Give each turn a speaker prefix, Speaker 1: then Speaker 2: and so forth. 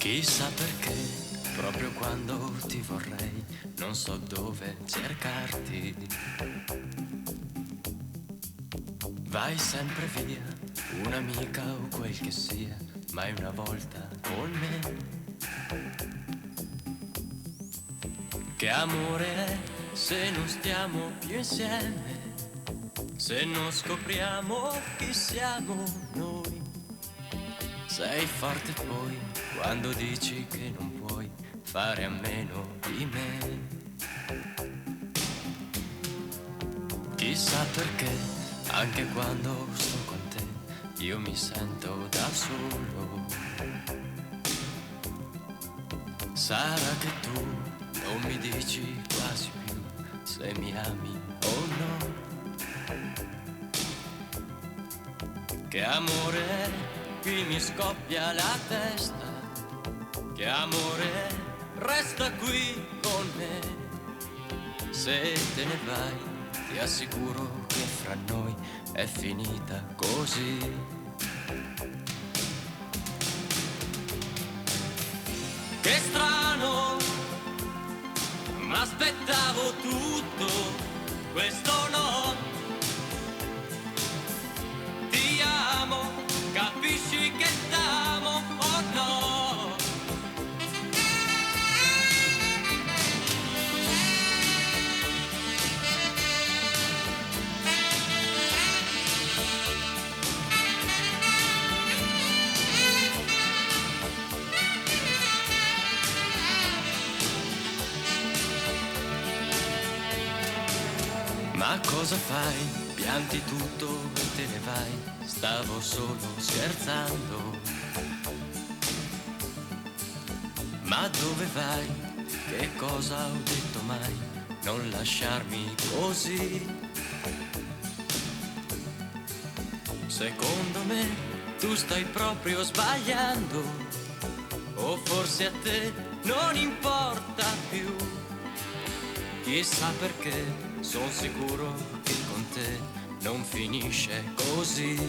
Speaker 1: Chissà perché, proprio quando ti vorrei, non so dove cercarti. Vai sempre via, un'amica o quel che sia, mai una volta con me. Che amore è se non stiamo più insieme, se non scopriamo chi siamo noi. Sei forte poi quando dici che non puoi fare a meno di me. Chissà perché, anche quando sto con te, io mi sento da solo. Sarà che tu non mi dici quasi più se mi ami o no. Che amore è, qui mi scoppia la testa. Che amore è, resta qui con me. Se te ne vai, ti assicuro che fra noi è finita così. Che strano, m'aspettavo tutto, questo no. Ti amo, capisci che t'amo o no? Ma cosa fai? Pianti tutto e te ne vai. Stavo solo scherzando. Ma dove vai? Che cosa ho detto mai? Non lasciarmi così. Secondo me tu stai proprio sbagliando. O forse a te non importa più. Chissà perché, son sicuro che con te non finisce così.